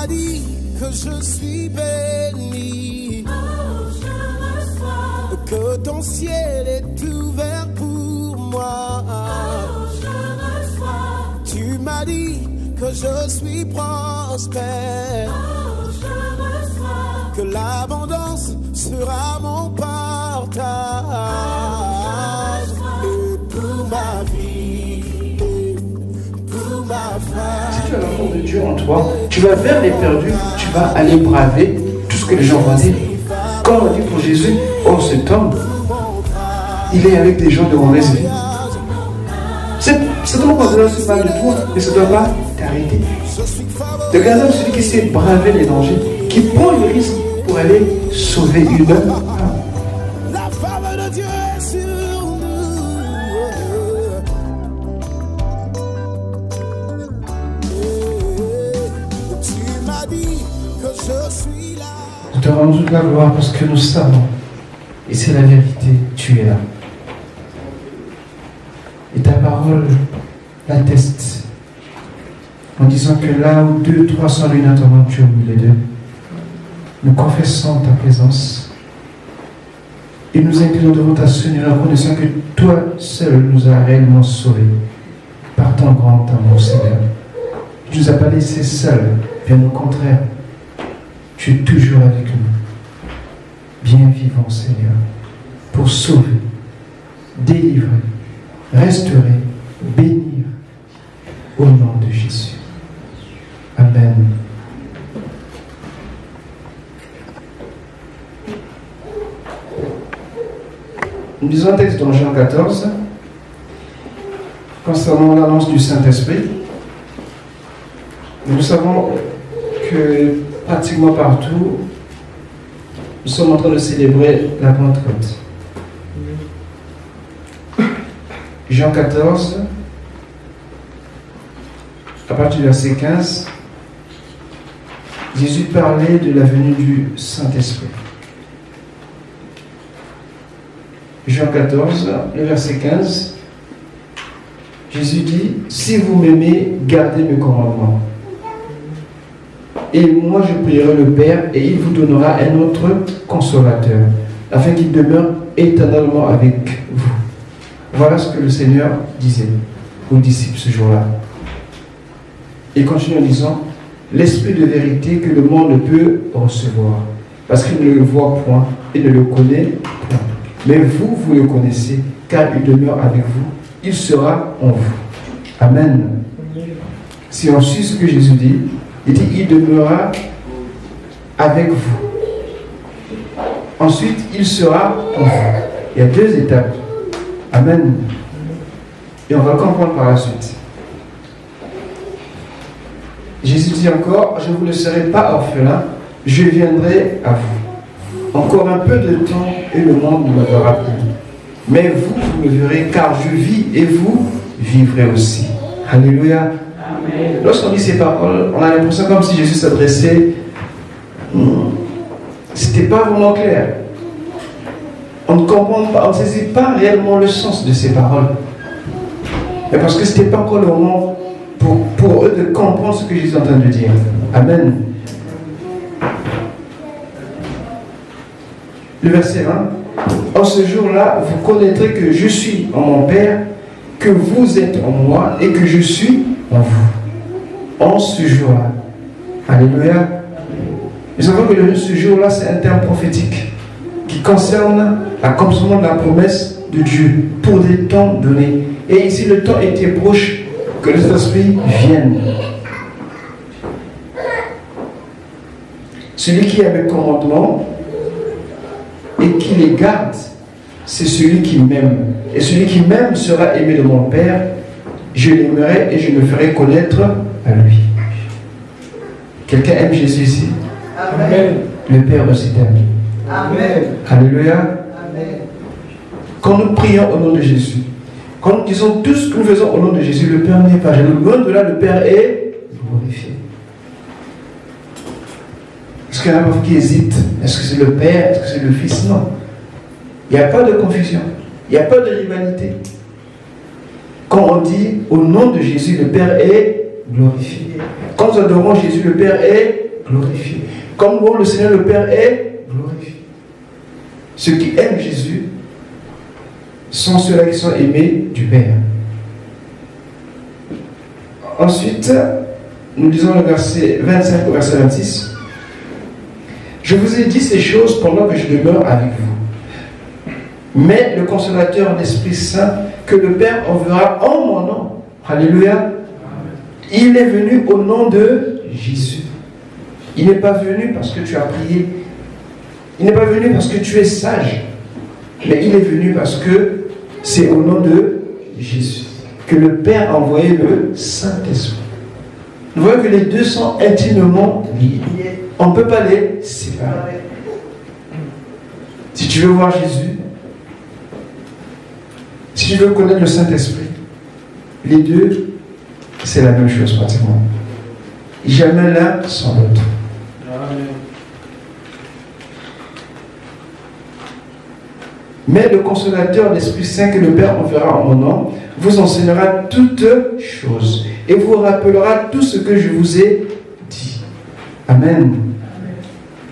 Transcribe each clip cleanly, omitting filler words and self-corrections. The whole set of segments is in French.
m'as dit que je suis béni. Oh, je reçois. Que ton ciel est ouvert pour moi. Oh, je reçois. Tu m'as dit que je suis prospère. Oh, je reçois. Que l'abondance sera mon partage. Et pour ma vie, et pour ma femme. Si tu as l'amour de Dieu en toi, tu vas vers les perdus, tu vas aller braver tout ce que les gens vont dire. Comme on dit pour Jésus, oh cet homme, il est avec des gens de mauvaise vie. C'est donc qu'on doit se parler de toi, mais ça ne doit pas t'arrêter. De garder celui qui sait braver les dangers, qui prend le risque pour aller sauver une âme. La femme de Dieu est sur nous. Tu m'as dit que je suis là. Nous te rendons toute la gloire parce que nous savons, et c'est la vérité, tu es là. Et ta parole l'atteste en disant que là où 2, 3 sont l'une attendant, tu es au milieu d'eux. Nous confessons ta présence et nous inclinons devant ta Seigneur, reconnaissant que toi seul nous as réellement sauvés par ton grand amour, Seigneur. Tu ne nous as pas laissés seuls, bien au contraire, tu es toujours avec nous. Bien vivant, Seigneur, pour sauver, délivrer, restaurer, bénir, au nom de Jésus. Amen. Nous lisons un texte dans Jean 14 concernant l'annonce du Saint-Esprit. Nous savons que pratiquement partout, nous sommes en train de célébrer la Pentecôte. Jean 14, à partir du verset 15, Jésus parlait de la venue du Saint-Esprit. Jean 14, le verset 15, Jésus dit, « Si vous m'aimez, gardez mes commandements. Et moi je prierai le Père, et il vous donnera un autre consolateur, afin qu'il demeure éternellement avec vous. » Voilà ce que le Seigneur disait aux disciples ce jour-là. Il continue en disant, « L'Esprit de vérité que le monde ne peut recevoir, parce qu'il ne le voit point et ne le connaît point. Mais vous, vous le connaissez, car il demeure avec vous. Il sera en vous. » Amen. Si on suit ce que Jésus dit, il dit, il demeurera avec vous. Ensuite, il sera en vous. Il y a 2 étapes. Amen. Et on va le comprendre par la suite. Jésus dit encore, je ne vous laisserai pas orphelin, je viendrai à vous. Encore un peu de temps et le monde ne me verra plus. Mais vous, vous me verrez, car je vis et vous vivrez aussi. Alléluia. Amen. Lorsqu'on dit ces paroles, on a l'impression comme si Jésus s'adressait. C'était pas vraiment clair. On ne comprend pas, on ne saisit pas réellement le sens de ces paroles. Mais parce que ce n'était pas encore le moment pour eux de comprendre ce que Jésus est en train de dire. Amen. Le verset 1. En ce jour-là, vous connaîtrez que je suis en mon Père, que vous êtes en moi et que je suis en vous. En ce jour-là. Alléluia. Nous savons que ce jour-là, c'est un terme prophétique qui concerne l'accomplissement de la promesse de Dieu pour des temps donnés. Et ici, le temps était proche que le Saint-Esprit vienne. Celui qui a mes commandements et qui les garde, c'est celui qui m'aime. Et celui qui m'aime sera aimé de mon Père. Je l'aimerai et je me ferai connaître à lui. Quelqu'un aime Jésus ici? Amen. Le Père aussi t'aime. Amen. Alléluia. Amen. Quand nous prions au nom de Jésus, quand nous disons tout ce que nous faisons au nom de Jésus, le Père n'est pas jaloux. Loin de là, le Père est glorifié. Est-ce qu'il y en a qui hésitent? Est-ce que c'est le Père? Est-ce que c'est le Fils? Non. Il n'y a pas de confusion. Il n'y a pas de rivalité. Quand on dit au nom de Jésus, le Père est glorifié. Quand nous adorons Jésus, le Père est glorifié. Comme le Seigneur le Père est glorifié. Ceux qui aiment Jésus sont ceux-là qui sont aimés du Père. Ensuite, nous lisons le verset 25 au verset 26. Je vous ai dit ces choses pendant que je demeure avec vous. Mais le consolateur, l'Esprit Saint, que le Père enverra en mon nom. Alléluia. Il est venu au nom de Jésus. Il n'est pas venu parce que tu as prié. Il n'est pas venu parce que tu es sage. Mais il est venu parce que c'est au nom de Jésus que le Père a envoyé le Saint-Esprit. Nous voyons que les deux sont intimement liés. On ne peut pas les séparer. Si tu veux voir Jésus, si tu veux connaître le Saint-Esprit, les deux, c'est la même chose pratiquement. Jamais l'un sans l'autre. Mais le consolateur, l'Esprit Saint que le Père enverra en mon nom, vous enseignera toutes choses et vous rappellera tout ce que je vous ai dit. Amen.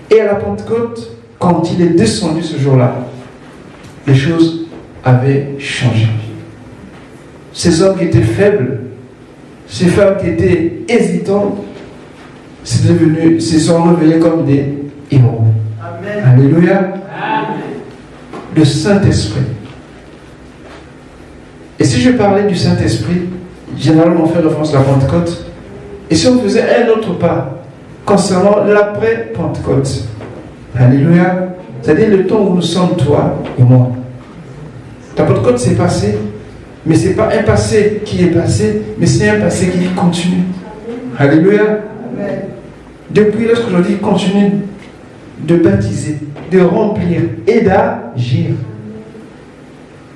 Et à la Pentecôte, quand il est descendu ce jour-là, les choses avaient changé. Ces hommes qui étaient faibles, ces femmes qui étaient hésitantes, se sont révélés comme des héros. Amen. Alléluia. Amen. Le Saint-Esprit. Et si je parlais du Saint-Esprit, généralement on fait référence à la Pentecôte, et si on faisait un autre pas concernant l'après-Pentecôte, alléluia, c'est-à-dire le temps où nous sommes toi et moi. La Pentecôte s'est passée, mais ce n'est pas un passé qui est passé, mais c'est un passé qui continue. Alléluia. Amen. Depuis lorsque je dis continue de baptiser, de remplir et d'agir.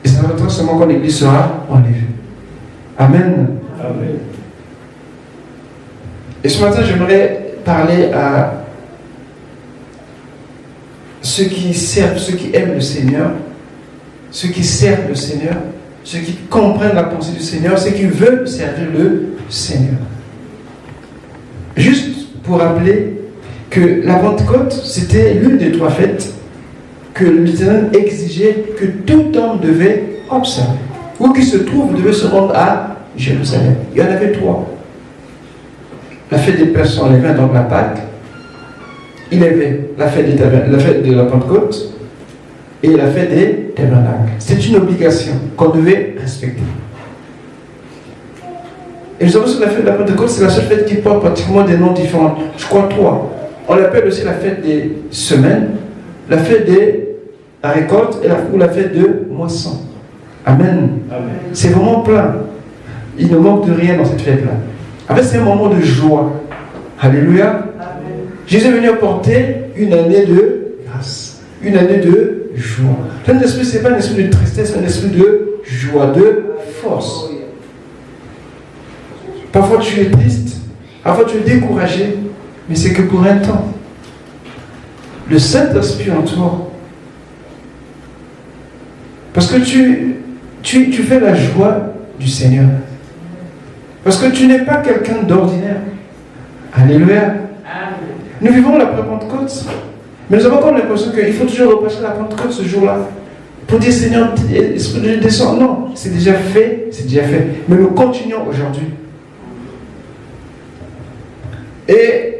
Et ça va être seulement quand l'Église sera enlevée. Amen. Amen. Et ce matin, j'aimerais parler à ceux qui servent, ceux qui aiment le Seigneur, ceux qui servent le Seigneur, ceux qui comprennent la pensée du Seigneur, ceux qui veulent servir le Seigneur. Juste pour rappeler que la Pentecôte, c'était l'une des trois fêtes que l'Éternel exigeait que tout homme devait observer. Où qu'il se trouve, devait se rendre à Jérusalem. Il y en avait trois. La fête des Pères sans levain, donc la Pâque. Il y avait la fête de la Pentecôte et la fête des Tabernacles. C'est une obligation qu'on devait respecter. Et nous avons sur la fête de la Pentecôte, c'est la seule fête qui porte pratiquement des noms différents. Je crois trois. On l'appelle aussi la fête des semaines, la fête des récoltes ou la fête de moisson. Amen. Amen. C'est vraiment plein. Il ne manque de rien dans cette fête-là. En fait, c'est un moment de joie. Alléluia. Amen. Jésus est venu apporter une année de grâce, une année de joie. Saint-Esprit, ce n'est pas un esprit de tristesse, c'est un esprit de joie, de force. Parfois tu es triste, parfois tu es découragé, mais c'est que pour un temps. Le Saint-Esprit en toi. Parce que tu fais la joie du Seigneur. Parce que tu n'es pas quelqu'un d'ordinaire. Alléluia. Nous vivons la Pentecôte. Mais nous avons encore l'impression qu'il faut toujours repasser la Pentecôte ce jour-là. Pour dire Seigneur, Esprit de Dieu descend. Non, c'est déjà fait, c'est déjà fait. Mais nous continuons aujourd'hui. Et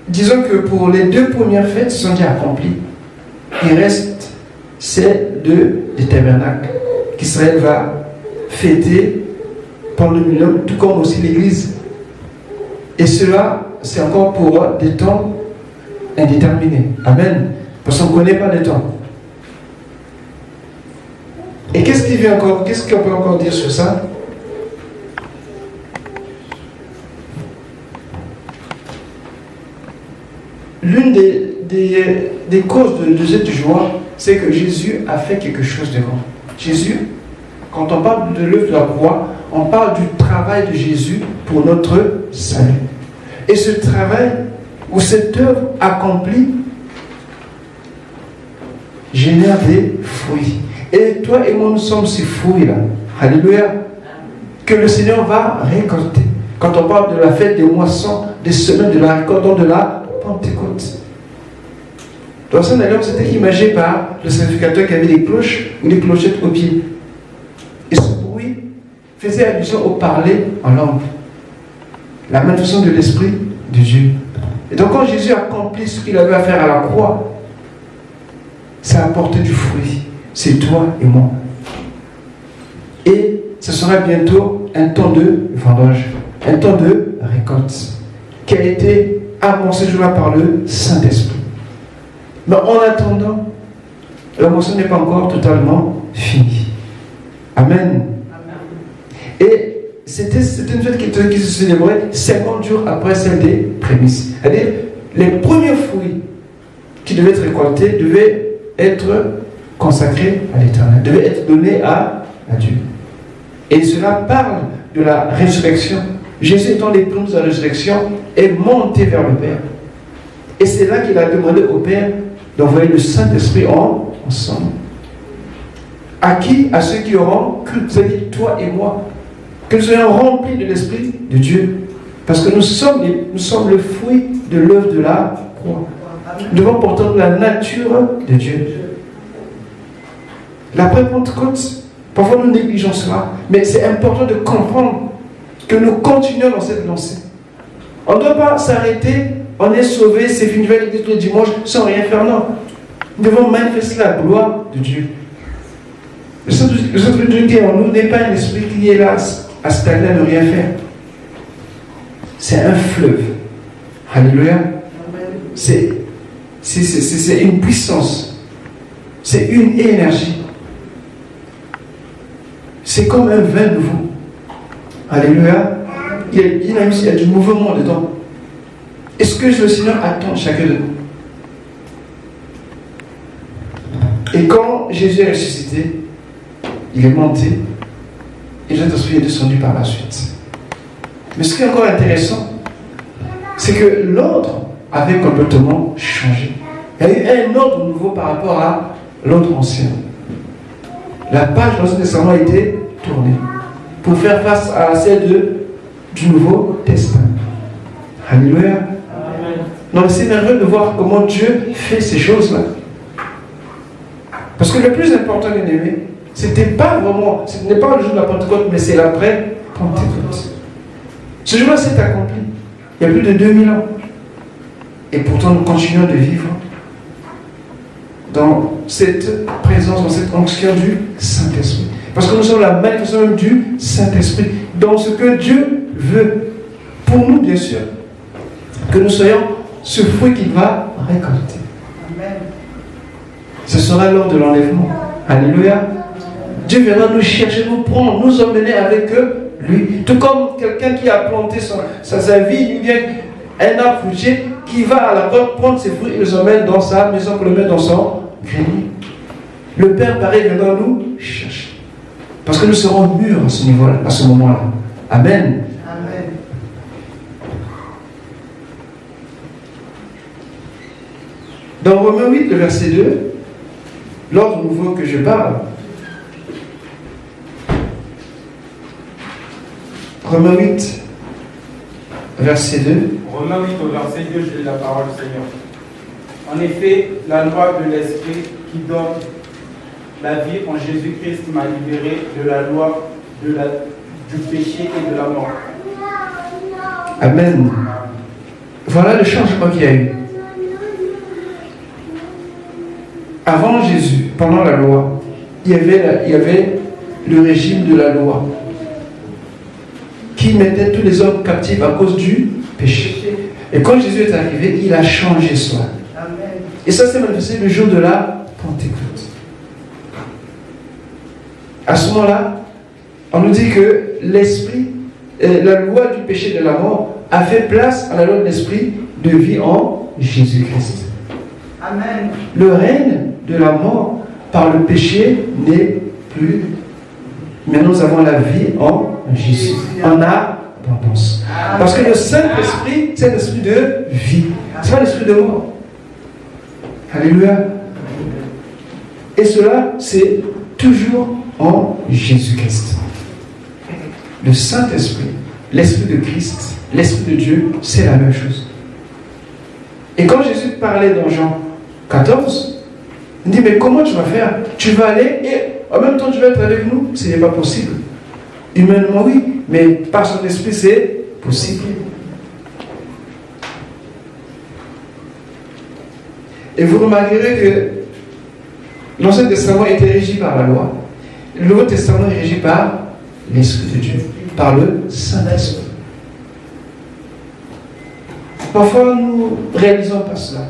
disons que pour les deux premières fêtes sont déjà accomplies. Il reste celle des tabernacles qu'Israël va fêter pendant le millénaire, tout comme aussi l'Église. Et cela, c'est encore pour des temps indéterminés. Amen. Parce qu'on ne connaît pas les temps. Et qu'est-ce qui vient encore? Qu'est-ce qu'on peut encore dire sur ça? L'une des causes de cette joie, c'est que Jésus a fait quelque chose de grand. Jésus, quand on parle de l'œuvre de la croix, on parle du travail de Jésus pour notre salut. Et ce travail, ou cette œuvre accomplie, génère des fruits. Et toi et moi, nous sommes ces fruits-là. Alléluia. Que le Seigneur va récolter. Quand on parle de la fête des moissons, des semaines de la récolte, donc de la Pentecôte. Dans ça, d'ailleurs, c'était imagé par le sacrificateur qui avait des cloches ou des clochettes au pied. Et ce bruit faisait allusion au parler en langue. La manifestation de l'Esprit de Dieu. Et donc quand Jésus accomplit ce qu'il avait à faire à la croix, ça a apporté du fruit. C'est toi et moi. Et ce sera bientôt un temps de vendange, un temps de récolte, qui a été amorcé ce jour-là par le Saint-Esprit. Mais en attendant, la moisson n'est pas encore totalement finie. Amen. Et c'était une fête qui se célébrait 50 jours après celle des prémices. C'est-à-dire, les premiers fruits qui devaient être récoltés devaient être consacrés à l'Éternel, devaient être donnés à Dieu. Et cela parle de la résurrection. Jésus étant l'époux de la résurrection est monté vers le Père. Et c'est là qu'il a demandé au Père d'envoyer le Saint-Esprit ensemble. À qui? À ceux qui auront cru, c'est-à-dire toi et moi. Que nous soyons remplis de l'Esprit de Dieu. Parce que nous sommes le fruit de l'œuvre de la croix. Nous devons porter la nature de Dieu. L'après-Pentecôte, parfois nous négligeons cela, mais c'est important de comprendre que nous continuons dans cette lancée. On ne doit pas s'arrêter, on est sauvé, c'est fini, je vais à l'église tous les dimanches sans rien faire, non. Nous devons manifester la gloire de Dieu. Le Saint-Esprit de Dieu qui est en nous n'est pas un esprit qui est là à stagner, à ne rien faire. C'est un fleuve. Alléluia. C'est une puissance. C'est une énergie. C'est comme un vin nouveau. Alléluia. Il y a du mouvement dedans. Est-ce que le Seigneur attend chacun de nous? Et quand Jésus est ressuscité, il est monté et le Saint-Esprit est descendu par la suite. Mais ce qui est encore intéressant, c'est que l'ordre avait complètement changé. Il y a eu un ordre nouveau par rapport à l'ordre ancien. La page de l'Ancien Testament a été tournée pour faire face à celle du Nouveau Testament. Alléluia. Donc c'est merveilleux de voir comment Dieu fait ces choses-là. Parce que le plus important, bien aimé, ce n'est pas le jour de la Pentecôte, mais c'est l'après-Pentecôte. Ce jour-là s'est accompli il y a plus de 2000 ans. Et pourtant, nous continuons de vivre dans cette présence, dans cette onction du Saint-Esprit. Parce que nous sommes la manifestation même du Saint-Esprit, dans ce que Dieu veut. Pour nous, bien sûr, que nous soyons ce fruit qu'il va récolter. Amen. Ce sera l'heure de l'enlèvement. Alléluia. Dieu viendra nous chercher, nous prendre, nous emmener avec lui. Tout comme quelqu'un qui a planté sa vie, il vient un arbre fruitier qui va à la porte prendre ses fruits et les emmène dans sa maison pour le mettre dans son grenier. Le Père, pareil, viendra nous chercher. Parce que nous serons mûrs à ce niveau-là, à ce moment-là. Amen. Amen. Dans Romains 8, le verset 2, l'ordre nouveau que je parle, Romains 8, verset 2. Romains 8, au verset 2, je lis la parole du Seigneur. En effet, la loi de l'Esprit qui donne la vie en Jésus-Christ m'a libéré de la loi du péché et de la mort. Amen. Voilà le changement qu'il y a eu. Avant Jésus, pendant la loi, il y avait le régime de la loi qui mettait tous les hommes captifs à cause du péché. Et quand Jésus est arrivé, il a changé cela. Et ça s'est manifesté le jour de la Pentecôte. À ce moment-là, on nous dit que l'esprit, la loi du péché et de la mort a fait place à la loi de l'esprit de vie en Jésus-Christ. Amen. Le règne de la mort par le péché n'est plus. Maintenant, nous avons la vie en Jésus. En abondance. Parce que le Saint-Esprit, c'est l'esprit de vie. Ce n'est pas l'esprit de mort. Alléluia. Et cela, c'est toujours en Jésus-Christ. Le Saint-Esprit l'Esprit de Christ, l'Esprit de Dieu, c'est la même chose. Et quand Jésus parlait dans Jean 14, il dit, mais comment tu vas faire? Tu vas aller et en même temps tu vas être avec nous? Ce n'est pas possible. Humainement, oui, mais par son esprit, c'est possible. Et vous remarquerez que l'Ancien Testament était régi par la loi. Le Nouveau Testament est régi par l'Esprit de Dieu, par le Saint-Esprit. Parfois, nous ne réalisons pas cela.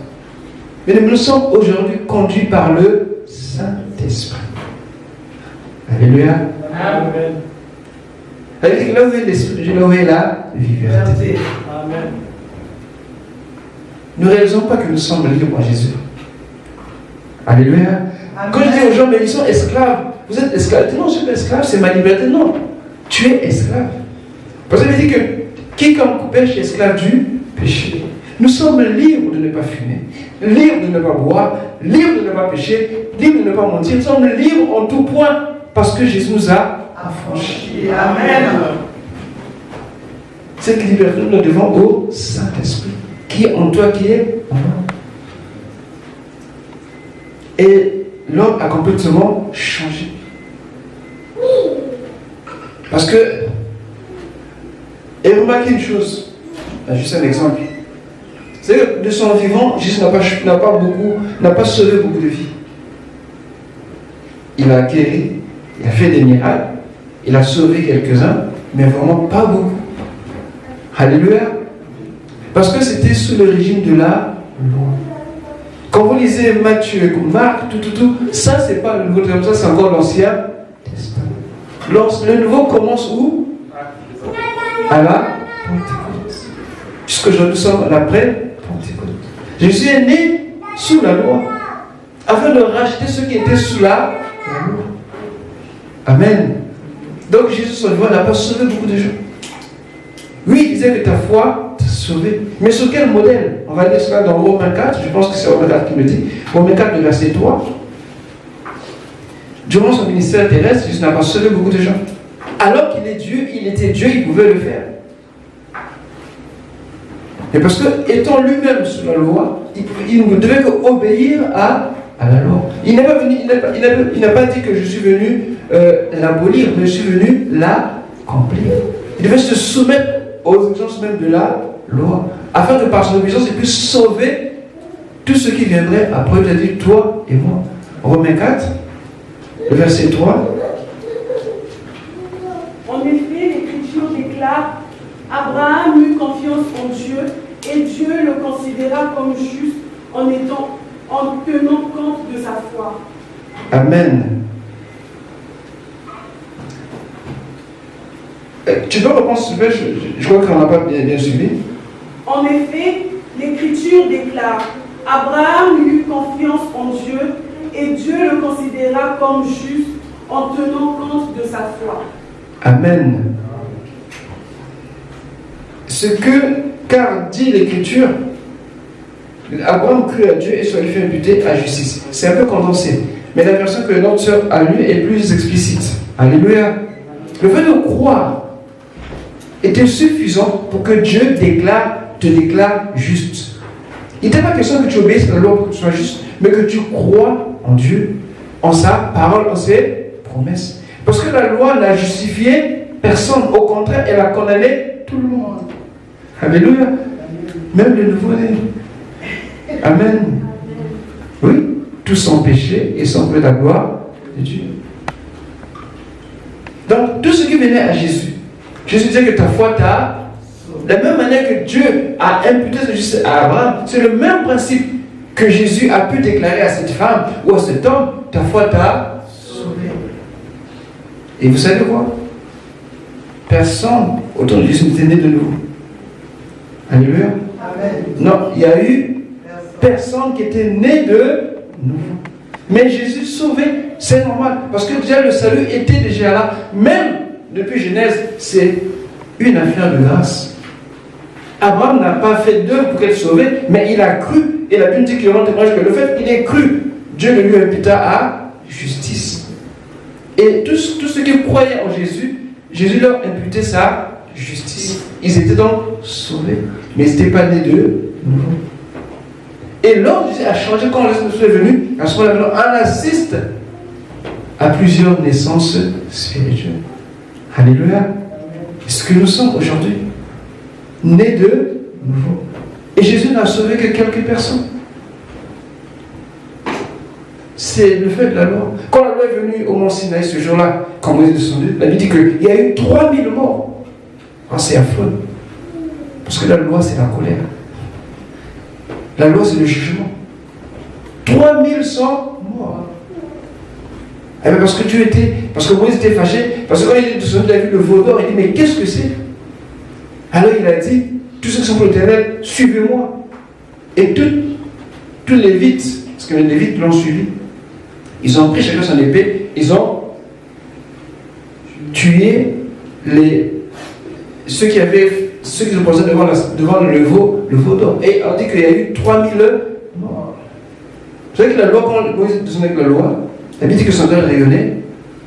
Mais nous sommes aujourd'hui conduits par le Saint-Esprit. Alléluia. Amen. C'est-à-dire que là où est l'Esprit de Dieu, là où est la liberté. Amen. Ne réalisons pas que nous sommes libres en Jésus. Alléluia. Amen. Quand je dis aux gens, mais ils sont esclaves. Vous êtes esclaves. Non, je suis pas esclave, c'est ma liberté. Non, tu es esclave. Parce que ça veut dire que quiconque pêche est esclave du péché. Nous sommes libres de ne pas fumer, libres de ne pas boire, libres de ne pas pécher, libres de ne pas mentir. Nous sommes libres en tout point parce que Jésus nous a affranchis. Amen. Cette liberté, nous la devons au Saint-Esprit qui est en toi, qui est en moi. Et l'homme a complètement changé. Parce que, et remarquez une chose, juste un exemple. C'est que de son vivant, Jésus n'a pas sauvé beaucoup de vies. Il a guéri, il a fait des miracles, il a sauvé quelques-uns, mais vraiment pas beaucoup. Alléluia. Parce que c'était sous le régime de la loi. Quand vous lisez Matthieu, Marc, tout, ça c'est pas le Nouveau Testament, ça c'est encore l'Ancien Testament. Le Nouveau commence où? À la Pentecôte. Jusqu'aujourd'hui nous sommes à l'après-Pentecôte. Jésus est né sous la loi, afin de racheter ceux qui étaient sous la loi. Amen. Donc Jésus, son vivant, n'a pas sauvé beaucoup de gens. Oui, il disait que ta foi t'a sauvé. Mais sur quel modèle? On va lire cela dans Romains 4, je pense que c'est Romains 4 qui me dit. Romains 4, le verset 3. Durant son ministère terrestre, Jésus n'a pas sauvé beaucoup de gens. Alors qu'il est Dieu, il était Dieu, il pouvait le faire. Et parce que, étant lui-même sous la loi, il ne devait qu'obéir à la loi. Il n'a pas dit que je suis venu l'abolir, mais je suis venu l'accomplir. Il devait se soumettre aux exigences même de la loi, afin que par son obéissance, il puisse sauver tout ce qui viendrait après, c'est-à-dire toi et moi. Romains 4, le verset 3. En effet, l'Écriture déclare: Abraham eut confiance en Dieu, et Dieu le considéra comme juste en tenant compte de sa foi. Amen. Tu peux reprendre s'il te plaît, je crois qu'on n'a pas bien suivi. En effet, l'Écriture déclare: Abraham eut confiance en Dieu, et Dieu le considéra comme juste en tenant compte de sa foi. Amen. Car dit l'Écriture, Abraham crut à Dieu et soit lui fait imputer à justice. C'est un peu condensé, mais la version que notre sœur a lue est plus explicite. Alléluia. Le fait de croire était suffisant pour que Dieu te déclare juste. Il n'était pas question que tu obéisses à la loi pour que tu sois juste, mais que tu crois en Dieu, en sa parole, en ses promesses. Parce que la loi n'a justifié personne. Au contraire, elle a condamné tout le monde. Alléluia. Même les nouveau-nés. Amen. Oui, tous sont péchés et sont près de la gloire de Dieu. Donc, tout ce qui venait à Jésus, Jésus disait que ta foi t'a... De la même manière que Dieu a imputé ce justice à Abraham, c'est le même principe que Jésus a pu déclarer à cette femme ou à cet homme: ta foi t'a sauvé. Et vous savez quoi? Personne autour de Jésus n'était né de nouveau. Alléluia. Amen. Non, il y a eu personne qui était né de nouveau. Mais Jésus sauvait, c'est normal, parce que déjà le salut était déjà là. Même depuis Genèse, c'est une affaire de grâce. Abraham n'a pas fait d'œuvre pour être sauvé, mais il a cru. Et la Bible dit qu'il rend témoignage que le fait qu'il ait cru, Dieu le lui imputa à justice. Et tous ceux qui croyaient en Jésus, Jésus leur imputait sa justice. Ils étaient donc sauvés, mais ils n'étaient pas nés de nouveau. Et l'ordre a changé quand l'Esprit est venu. À ce moment-là, on assiste à plusieurs naissances spirituelles. Alléluia. Ce que nous sommes aujourd'hui, nés de nouveau. Et Jésus n'a sauvé que quelques personnes. C'est le fait de la loi. Quand la loi est venue au Mont Sinaï ce jour-là, quand Moïse est descendu, la Bible dit qu'il y a eu 3000 morts. Ah, c'est affreux. Parce que la loi, c'est la colère. La loi, c'est le jugement. 3100 morts. Eh bien, parce que Moïse était fâché, parce que quand il est descendu, il a vu le veau d'or, il dit, mais qu'est-ce que c'est? Alors il a dit, tous ceux qui sont pour l'Éternel, suivez-moi. Et tous les Lévites, parce que les Lévites l'ont suivi, ils ont pris chacun son épée, ils ont tué ceux qui opposaient devant le veau d'or. Et on dit qu'il y a eu 3000 morts. Vous savez que la loi, quand Moïse descendait avec la loi, la Bible dit que son œil rayonnait,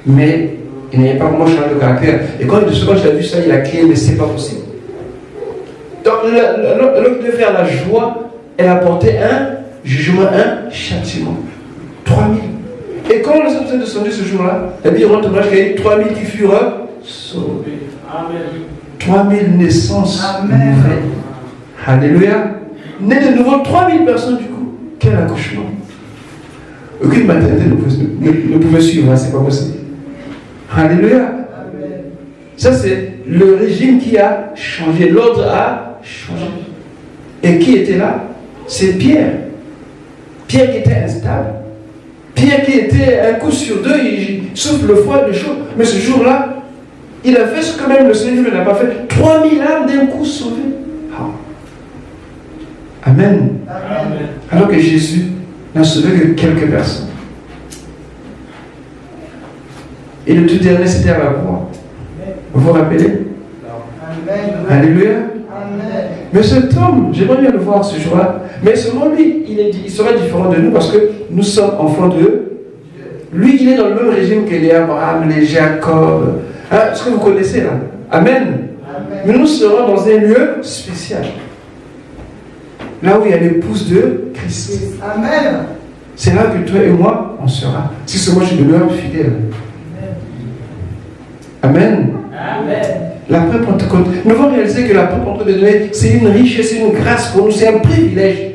mais il n'avait pas vraiment changé de caractère. Et quand il a vu ça, il a crié, mais c'est pas possible. Donc, l'homme devait faire la joie, elle a apporté un jugement, un châtiment. 3000. Et quand les hommes sont descendus ce jour-là, la Bible rend hommage qu'il y a eu 3000 qui furent sauvés. Amen. 3000 naissances nouvelles. Alléluia. Né de nouveau 3000 personnes du coup. Quel accouchement. Aucune maternité ne pouvait suivre, c'est pas possible. Alléluia. Amen. Ça c'est le régime qui a changé, l'ordre a changé. Et qui était là? C'est Pierre. Pierre qui était instable. Pierre qui était un coup sur deux, il souffle le froid et le chaud. Mais ce jour-là, il a fait ce que même le Seigneur n'a pas fait. 3000 âmes d'un coup sauvées. Ah. Amen. Amen. Alors que Jésus n'a sauvé que quelques personnes. Et le tout dernier, c'était à la croix. Vous vous rappelez? Amen. Alléluia. Amen. Mais cet homme, j'aimerais bien le voir ce jour-là, mais seulement lui, il sera différent de nous parce que nous sommes enfants de Dieu. Lui, il est dans le même régime que les Abraham, les Jacob. Hein, ce que vous connaissez là. Amen. Amen. Mais nous serons dans un lieu spécial. Là où il y a l'épouse de Christ. Amen. C'est là que toi et moi, on sera. Si seulement je demeure fidèle. Amen. Amen. L'après Pentecôte. Nous devons réaliser que l'après Pentecôte, c'est une richesse, c'est une grâce pour nous, c'est un privilège.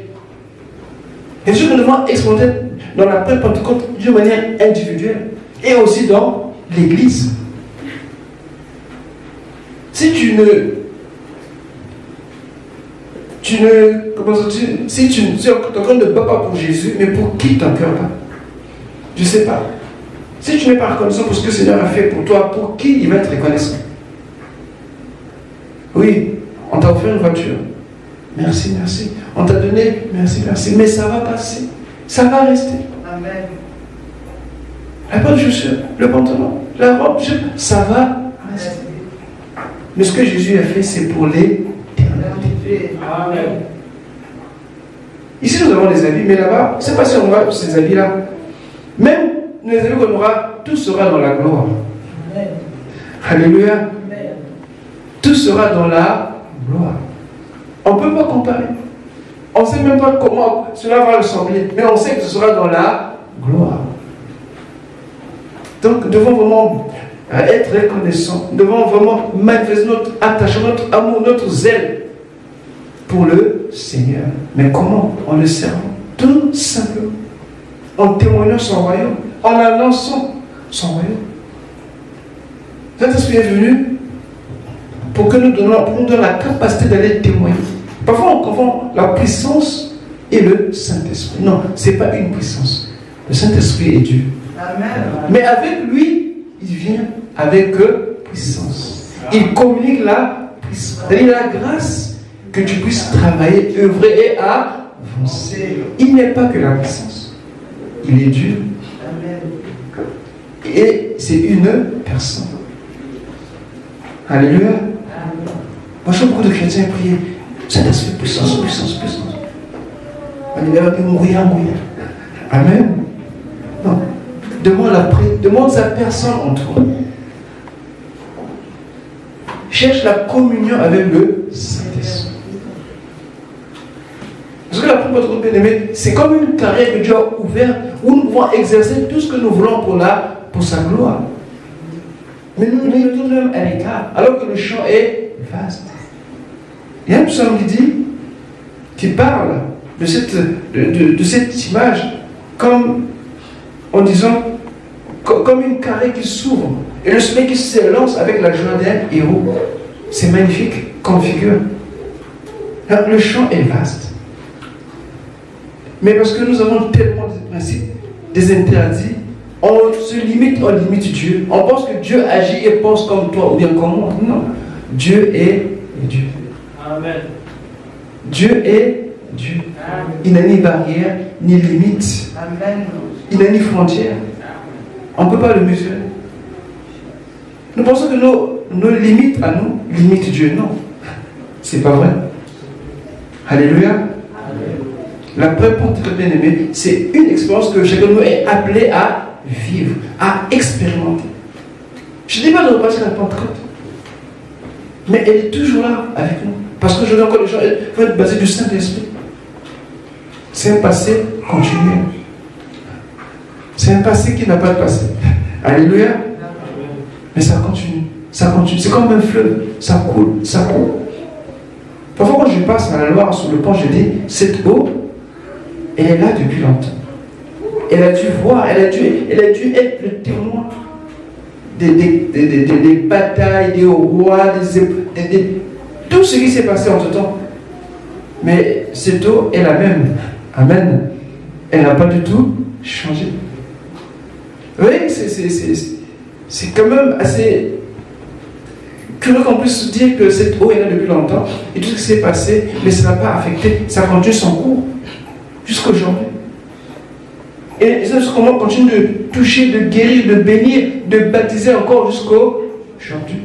Et ce que nous devons expérimenter dans l'après Pentecôte d'une manière individuelle et aussi dans l'Église. Si si ton cœur ne bat pas pour Jésus, mais pour qui ton cœur bat? Je ne sais pas. Si tu n'es pas reconnaissant pour ce que le Seigneur a fait pour toi, pour qui il va être reconnaissant? Oui, on t'a offert une voiture. Merci, merci. On t'a donné, merci, merci. Mais ça va passer. Ça va rester. Amen. La bonne chaussure, le pantalon, la robe, ça va rester. Mais ce que Jésus a fait, c'est pour l'éternité. Amen. Ici, nous avons des habits, mais là-bas, je ne sais pas si on aura ces habits-là. Même les habits qu'on aura, tout sera dans la gloire. Amen. Alléluia. Amen. Tout sera dans la gloire. On ne peut pas comparer. On ne sait même pas comment cela va ressembler, mais on sait que ce sera dans la gloire. Donc, nous devons vraiment être reconnaissants. Nous devons vraiment manifester notre attachement, notre amour, notre zèle pour le Seigneur. Mais comment? En le servant. Tout simplement. En témoignant son royaume. En annonçant son royaume. Saint-Esprit est venu pour que nous donnions la capacité d'aller témoigner. Parfois, on confond la puissance et le Saint-Esprit. Non, ce n'est pas une puissance. Le Saint-Esprit est Dieu. Amen. Mais avec lui, il vient avec puissance. Il communique la puissance. C'est-à-dire la grâce que tu puisses travailler, œuvrer et avancer. Il n'est pas que la puissance. Il est Dieu. Amen. Et c'est une personne. Alléluia. Moi, je vois beaucoup de chrétiens prier. Saint-Esprit, puissance, puissance, puissance. On est là, mourir. Amen. Non. Demande sa personne en toi. cherche la communion avec le Saint-Esprit. Parce que la propre bien-aimé, c'est comme une carrière que Dieu a ouverte où nous pouvons exercer tout ce que nous voulons pour sa gloire. Mais nous mettons tout de même à l'écart, alors que le champ est vaste. Il y a un psaume qui parle de cette image comme en disant comme une carré qui s'ouvre et le soleil qui s'élance avec la joie d'un héros. C'est magnifique comme figure. Alors, le champ est vaste. Mais parce que nous avons tellement de principes, des interdits, on limite Dieu. On pense que Dieu agit et pense comme toi ou bien comme moi. Non. Dieu est Dieu. Amen. Dieu est Dieu. Amen. Il n'a ni barrière, ni limite. Amen. Il n'a ni frontière. On ne peut pas le mesurer. Nous pensons que nos limites à nous limitent Dieu. Non. C'est pas vrai. Alléluia. Amen. La preuve pour être bien aimé, c'est une expérience que chacun de nous est appelé à vivre, à expérimenter. Je ne dis pas de repasser la Pentecôte, mais elle est toujours là avec nous. Parce que je dis encore, les gens vont être basés du Saint-Esprit. C'est un passé continuel. C'est un passé qui n'a pas de passé. Alléluia. Mais ça continue. Ça continue. C'est comme un fleuve. Ça coule. Ça coule. Parfois, quand je passe à la Loire sur le pont, je dis, cette eau, elle est là depuis longtemps. Elle a dû voir, elle a dû être le témoin des batailles, des rois, tout ce qui s'est passé entre temps. Mais cette eau est la même. Amen. Elle n'a pas du tout changé. Vous voyez, c'est quand même assez curieux qu'on puisse dire que cette eau est là depuis longtemps et tout ce qui s'est passé, mais ça n'a pas affecté, ça continue son cours jusqu'à aujourd'hui. Et ça, comment on continue de toucher, de guérir, de bénir, de baptiser encore jusqu'à aujourd'hui.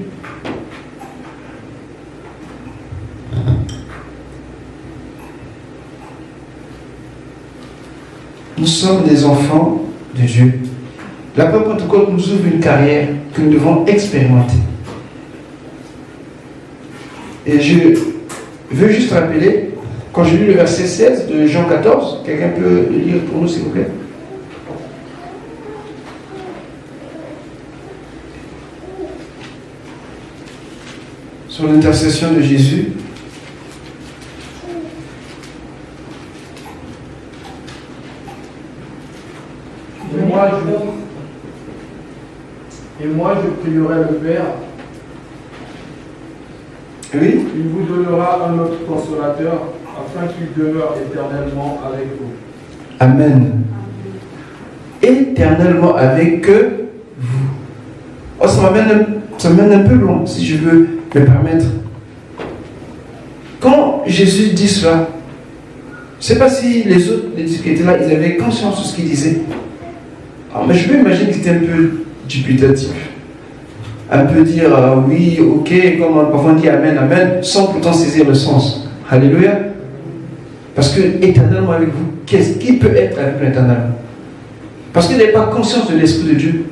Nous sommes des enfants de Dieu. La Pentecôte nous ouvre une carrière que nous devons expérimenter. Et je veux juste rappeler, quand j'ai lu le verset 16 de Jean 14, quelqu'un peut le lire pour nous s'il vous plaît? Sur l'intercession de Jésus. Et moi je prierai le Père. Oui. Il vous donnera un autre consolateur afin qu'il demeure éternellement avec vous. Amen. Éternellement avec vous. Oh, ça m'amène un peu loin, si je veux me permettre. Quand Jésus dit cela, je ne sais pas si les autres, les disciples qui étaient là, ils avaient conscience de ce qu'il disait. Alors, mais je peux imaginer qu'ils étaient un peu dubitatifs. Un peu dire oui, ok, comme parfois on dit amen, amen, sans pourtant saisir le sens. Alléluia. Parce que éternellement avec vous, qu'est-ce qui peut être avec nous éternellement? Parce qu'ils n'avaient pas conscience de l'Esprit de Dieu.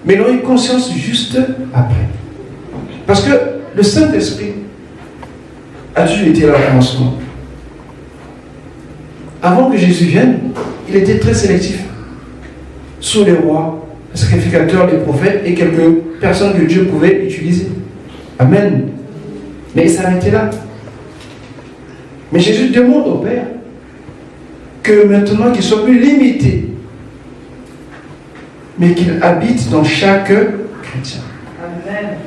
Mais ils ont eu conscience juste après. Parce que le Saint-Esprit a toujours été là au commencement. Avant que Jésus vienne, il était très sélectif. Sur les rois, les sacrificateurs, les prophètes et quelques personnes que Dieu pouvait utiliser. Amen. Mais il s'arrêtait là. Mais Jésus demande au Père que maintenant qu'il soit plus limité, mais qu'il habite dans chaque chrétien. Amen.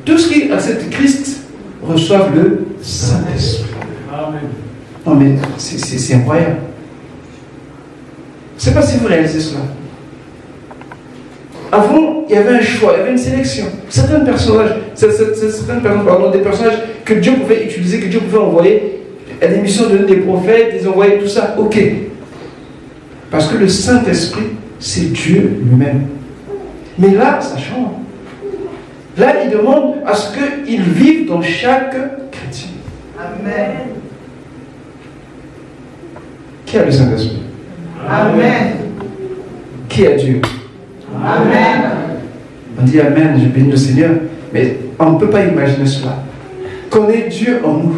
Tout ce qui accepte Christ reçoivent le Saint-Esprit. Amen. Non mais c'est incroyable. Je ne sais pas si vous réalisez cela. Avant, il y avait un choix, il y avait une sélection. Certains personnages, des personnages que Dieu pouvait utiliser, que Dieu pouvait envoyer à des missions de des prophètes, ils envoyaient tout ça, ok. Parce que le Saint-Esprit, c'est Dieu lui-même. Mais là, ça change. Là, il demande à ce qu'il vive dans chaque chrétien. Amen. Qui a le Saint-Esprit? Amen. Qui a Dieu? Amen. On dit Amen, je bénis le Seigneur. Mais on ne peut pas imaginer cela. Connais Dieu en nous.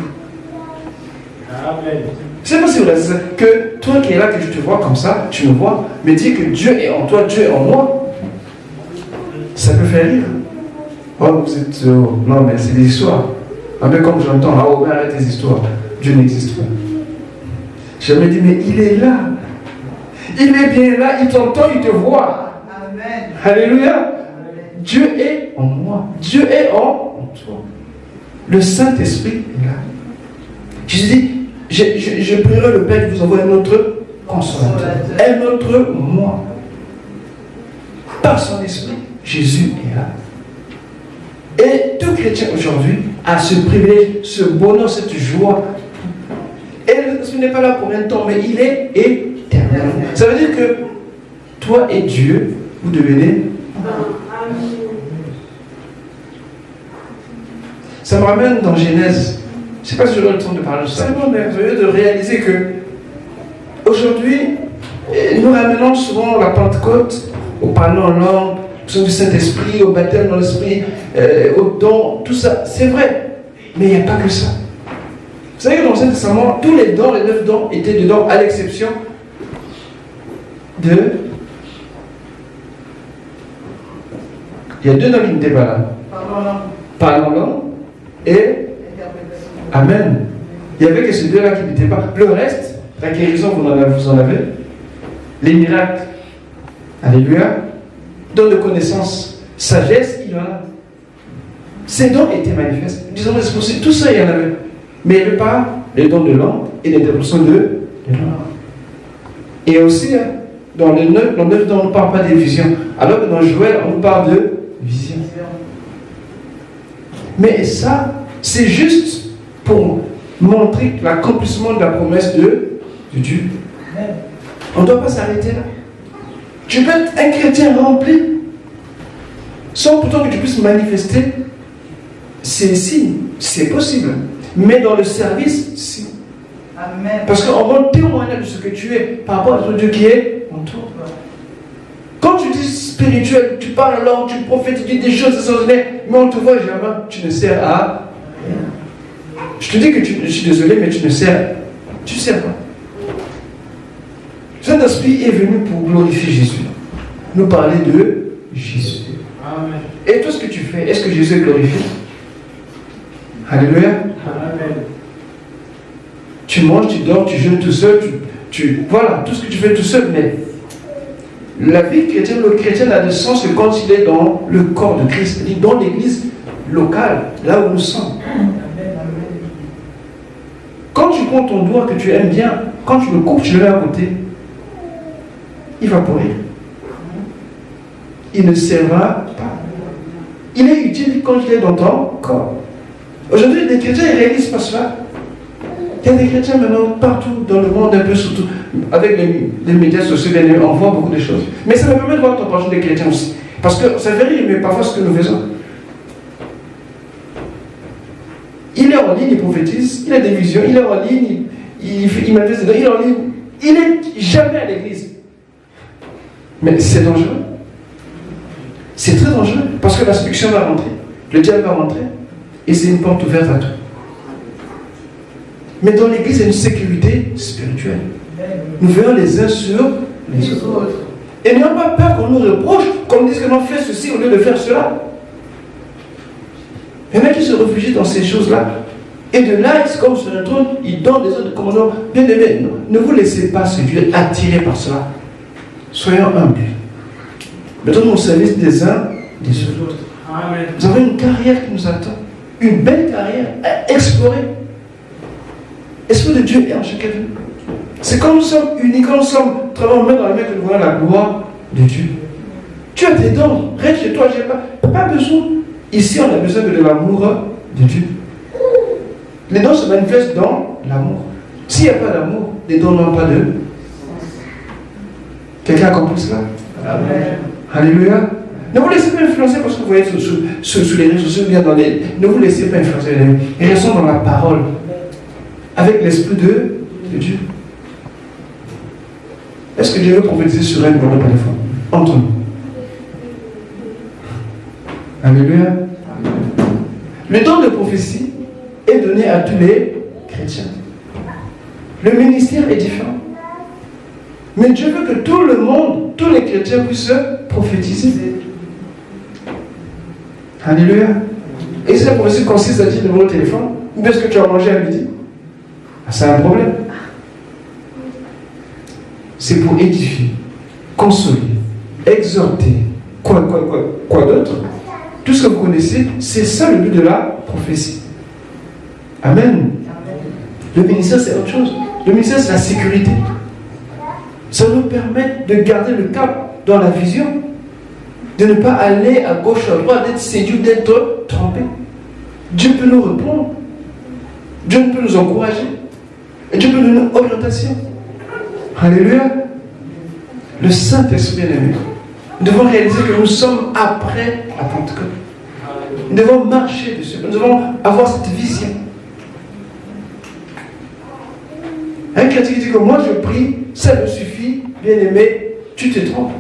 Amen. C'est possible que toi qui es là, que je te vois comme ça, tu me vois, mais dis que Dieu est en toi, Dieu est en moi. Ça peut faire rire. Oh, vous êtes. Non, mais c'est des histoires. Un peu comme j'entends, ah, oh, arrête tes histoires. Dieu n'existe pas. Je me dis, mais il est là. Il est bien là, il t'entend, il te voit. Amen. Alléluia. Dieu est en moi. Dieu est en toi. Le Saint-Esprit est là. Jésus dit, je prierai le Père qui vous envoie un autre consolateur. Un autre moi. Par son esprit, Jésus est là. Et tout chrétien aujourd'hui a ce privilège, ce bonheur, cette joie. Et ce n'est pas là pour un temps, mais il est éternel. Ça veut dire que toi et Dieu, vous devenez. Ça me ramène dans Genèse. Je ne sais pas si j'aurai le temps de parler de ça. C'est vraiment merveilleux de réaliser que aujourd'hui, nous ramenons souvent la Pentecôte au parler en langue, au du Saint-Esprit, au baptême dans l'Esprit, au don, tout ça. C'est vrai. Mais il n'y a pas que ça. Vous savez que dans l'Ancien Testament, tous les dons, les 9 dons, étaient dedans, à l'exception de. Il y a 2 noms qui n'étaient pas là. Parlons en langue et. Amen. Il n'y avait que ces 2-là qui n'étaient pas. Le reste, la guérison, vous en avez. Les miracles. Alléluia. Don de connaissance, sagesse, il y en a. Ces dons étaient manifestes. Disons, c'est possible. Tout ça, il y en avait. Mais il n'y avait pas les dons de langue et l'interprétation de langue. Et aussi, dans les 9 dons, on ne parle pas des visions. Alors que dans Joël, on parle de visions. Mais ça, c'est juste pour montrer l'accomplissement de la promesse de Dieu. On ne doit pas s'arrêter là. Tu peux être un chrétien rempli sans pourtant que tu puisses manifester ces signes. C'est possible. Mais dans le service, si. Amen. Parce qu'on rend témoignage de ce que tu es par rapport à Dieu qui est en toi. Quand tu dis spirituel, tu parles en langue, tu prophétises, tu dis des choses extraordinaires, mais on te voit jamais, tu ne sers à rien. Je te dis que je suis désolé, mais tu ne sers. Tu ne sers pas. Saint-Esprit est venu pour glorifier Jésus. Nous parler de Jésus. Amen. Et tout ce que tu fais, est-ce que Jésus est glorifié? Alléluia. Amen. Tu manges, tu dors, tu jeûnes tout seul, voilà, tout ce que tu fais tout seul, mais la vie chrétienne, le chrétien a de sens que quand il est dans le corps de Christ, il est dans l'église locale, là où nous sommes. Quand tu prends ton doigt que tu aimes bien, quand tu le coupes, tu le mets à côté, il va pourrir. Il ne servira pas. Il est utile quand il est dans ton corps. Aujourd'hui, les chrétiens ne réalisent pas cela. Il y a des chrétiens maintenant partout dans le monde, un peu surtout, avec les médias sociaux, on voit beaucoup de choses. Mais ça me permet de voir ton projet des chrétiens aussi. Parce que ça fait rire, mais parfois ce que nous faisons. Il est en ligne, il prophétise, il a des visions, il est en ligne, il manifeste, il est en ligne. Il n'est jamais à l'église. Mais c'est dangereux. C'est très dangereux. Parce que la séduction va rentrer. Le diable va rentrer. Et c'est une porte ouverte à tout. Mais dans l'église, il y a une sécurité spirituelle. Nous veillons les uns sur les autres. Et n'ayons pas peur qu'on nous reproche, qu'on nous dise que l'on fait ceci au lieu de faire cela. Il y en a qui se réfugient dans ces choses-là. Et de là, c'est comme sur un trône, ils donnent des autres commandements. Bien aimés, ne vous laissez pas séduire, attirer par cela. Soyons humbles. Mettons au service des uns des autres. Amen. Nous avons une carrière qui nous attend. Une belle carrière à explorer. L'Esprit de Dieu est en chacun de nous. C'est quand nous sommes unis, quand nous sommes travaillons main dans la main que nous voyons la gloire de Dieu. Tu as tes dons, reste chez toi, j'ai pas besoin. Ici, on a besoin de l'amour de Dieu. Les dons se manifestent dans l'amour. S'il n'y a pas d'amour, les dons n'ont pas de. Quelqu'un a compris cela? Amen. Alléluia. Ne vous laissez pas influencer parce que vous voyez sous les réseaux sociaux, bien dans les. Ne vous laissez pas influencer. Et restons dans la parole. Avec l'Esprit de Dieu. Est-ce que Dieu veut prophétiser sur un numéro de téléphone? Entre nous. Alléluia. Amen. Le don de prophétie est donné à tous les chrétiens. Le ministère est différent. Mais Dieu veut que tout le monde, tous les chrétiens puissent prophétiser. Alléluia. Et si la prophétie consiste à dire le numéro de téléphone, ou est-ce que tu as mangé à midi? C'est un problème. C'est pour édifier, consoler, exhorter. Quoi d'autre? Tout ce que vous connaissez, c'est ça le but de la prophétie. Amen. Le ministère, c'est autre chose. Le ministère, c'est la sécurité. Ça nous permet de garder le cap dans la vision, de ne pas aller à gauche, à droite, d'être séduit, d'être trompé. Dieu peut nous répondre. Dieu peut nous encourager. Et Dieu peut nous donner une orientation. Alléluia. Le Saint-Esprit bien-aimé. Nous devons réaliser que nous sommes après la Pentecôte. Nous devons marcher dessus. Nous devons avoir cette vision. Un chrétien qui dit que moi je prie, ça me suffit, bien-aimé, tu te trompes.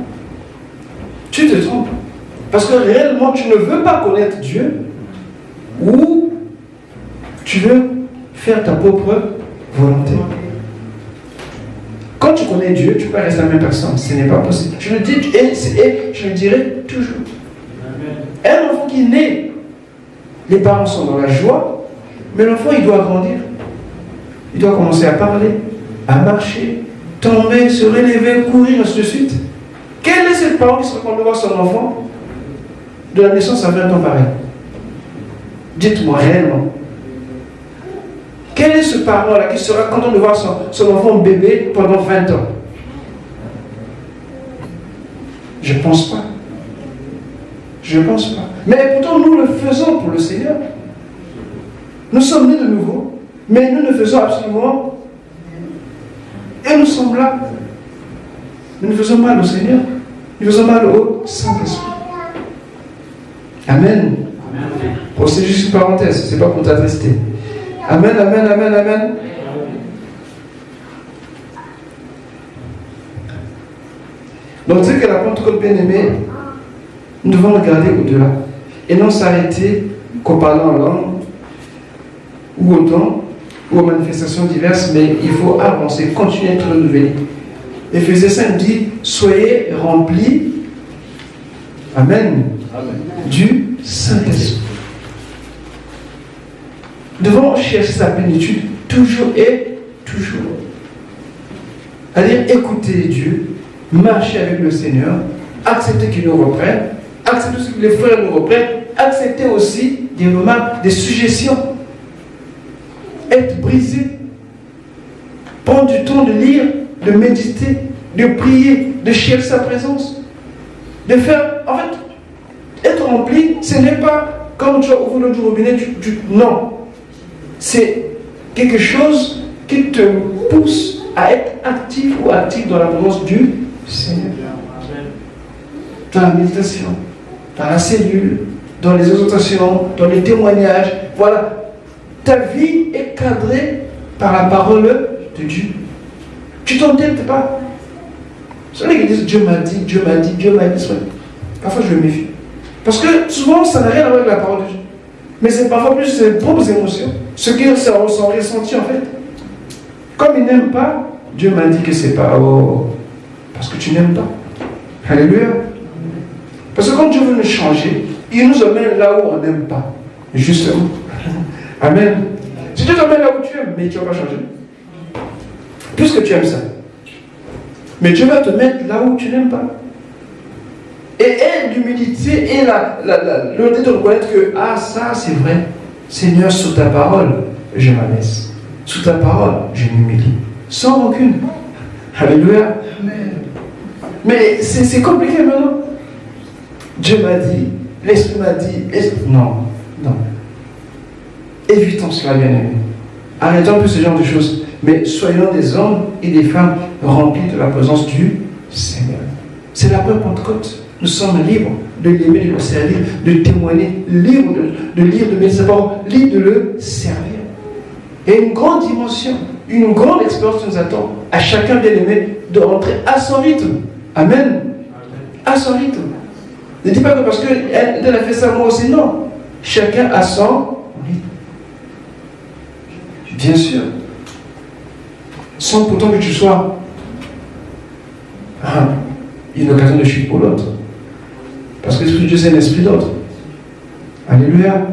Tu te trompes. Parce que réellement, tu ne veux pas connaître Dieu ou tu veux faire ta propre volonté. Quand tu connais Dieu, tu peux rester la même personne. Ce n'est pas possible. Je le dis et je le dirai toujours. Un enfant qui naît, les parents sont dans la joie, mais l'enfant, il doit grandir. Il doit commencer à parler, à marcher, tomber, se relever, courir, ainsi de suite. Quel est ce parent qui sera content de voir son enfant de la naissance à 20 ans pareil? Dites-moi réellement. Quel est ce parent-là qui sera content de voir son enfant bébé pendant 20 ans? Je ne pense pas. Je ne pense pas. Mais pourtant, nous le faisons pour le Seigneur. Nous sommes nés de nouveau, mais nous ne faisons absolument. Et nous sommes là. Nous ne faisons mal au Seigneur. Nous faisons mal au Saint-Esprit. Amen. Bon, c'est juste une parenthèse, c'est pas pour t'attrister. Amen, amen, amen, amen. Donc, c'est que la Pentecôte bien-aimée, nous devons regarder au-delà et non s'arrêter qu'en parlant en langue ou au temps ou aux manifestations diverses, mais il faut avancer, continuer à être renouvelé. Éphésiens 5 dit, soyez remplis, amen, du Saint-Esprit. Nous devons chercher sa plénitude toujours et toujours. C'est-à-dire écouter Dieu, marcher avec le Seigneur, accepter qu'il nous reprenne, accepter ce que les frères nous reprennent, accepter aussi des remarques, des suggestions, être brisé, prendre du temps de lire, de méditer, de prier, de chercher sa présence, de faire, en fait, être rempli, ce n'est pas comme tu as ouvert le robinet, non. C'est quelque chose qui te pousse à être actif ou actif dans la présence du Seigneur. Dans la méditation, dans la cellule, dans les exhortations, dans les témoignages. Voilà. Ta vie est cadrée par la parole de Dieu. Tu t'entêtes pas. C'est vrai qu'ils disent Dieu m'a dit, Dieu m'a dit, Dieu m'a dit. Parfois je me méfie. Parce que souvent ça n'a rien à voir avec la parole de Dieu. Mais c'est parfois plus ses propres émotions. Ce qu'ils sont ressentis en fait. Comme ils n'aiment pas, Dieu m'a dit que c'est pas. Oh, parce que tu n'aimes pas. Alléluia. Parce que quand Dieu veut nous changer, il nous emmène là où on n'aime pas. Justement. Amen. Si Dieu t'emmène là où tu aimes, mais tu ne vas pas changer. Puisque tu aimes ça. Mais Dieu va te mettre là où tu n'aimes pas. Et l'humilité et le de reconnaître que, ah, ça c'est vrai. Seigneur, sous ta parole, je m'abaisse. Sous ta parole, je m'humilie. Sans aucune. Alléluia. Amen. Mais c'est compliqué maintenant. Dieu m'a dit, l'Esprit m'a dit. Non. Évitons cela, bien-aimés. Arrêtons un peu ce genre de choses. Mais soyons des hommes et des femmes remplis de la présence du Seigneur. C'est la vraie Pentecôte. Nous sommes libres de l'aimer, de le servir, de témoigner, libres de lire, de mettre sa parole, libres de le servir. Et une grande dimension, une grande expérience nous attend à chacun bien-aimé de rentrer à son rythme. Amen. À son rythme. Ne dis pas que parce qu'elle a fait ça, moi aussi, non. Chacun a son Oui. Bien sûr. Sans pourtant que tu sois une occasion de chute pour l'autre. Parce que l'Esprit de Dieu, c'est un esprit d'ordre. Alléluia.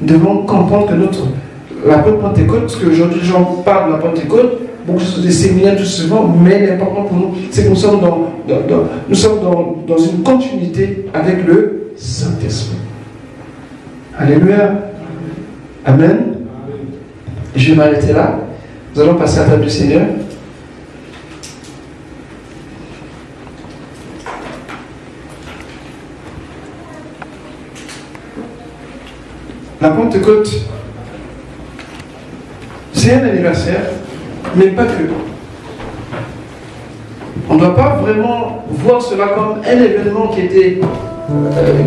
Nous devons comprendre que l'apôtre Pentecôte, parce qu'aujourd'hui les gens parlent de la Pentecôte, beaucoup de des séminaires tout souvent, mais l'important pour nous, c'est que nous sommes dans une continuité avec le Saint-Esprit. Alléluia. Amen. Je vais m'arrêter là. Nous allons passer à la table du Seigneur. La Pentecôte, c'est un anniversaire, mais pas que. On ne doit pas vraiment voir cela comme un événement qui était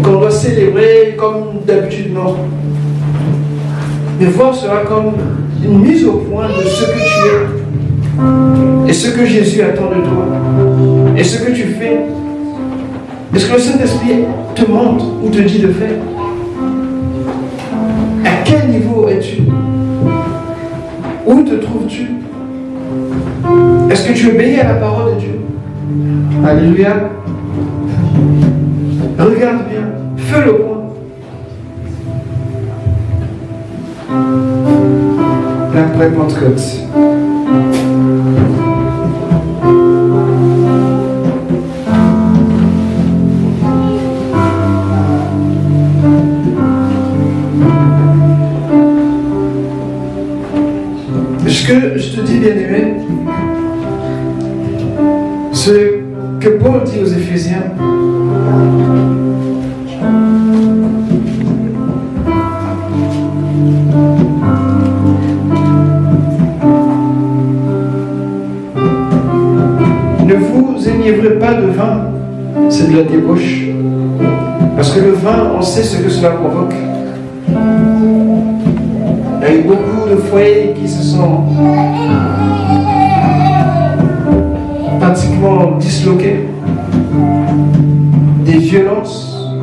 qu'on doit célébrer comme d'habitude, non. Mais voir cela comme une mise au point de ce que tu es et ce que Jésus attend de toi et ce que tu fais et ce que le Saint-Esprit te montre ou te dit de faire. À quel niveau es-tu? Où te trouves-tu? Est-ce que tu obéis à la parole de Dieu? Alléluia. Regarde bien, fais le point. L'après Pentecôte. Ce que je te dis, bien-aimé, ce que Paul dit aux Éphésiens, ne vous enivrez pas de vin, c'est de la débauche. Parce que le vin, on sait ce que cela provoque. Il y a eu beaucoup de foyers qui se sont pratiquement disloqués. Des violences,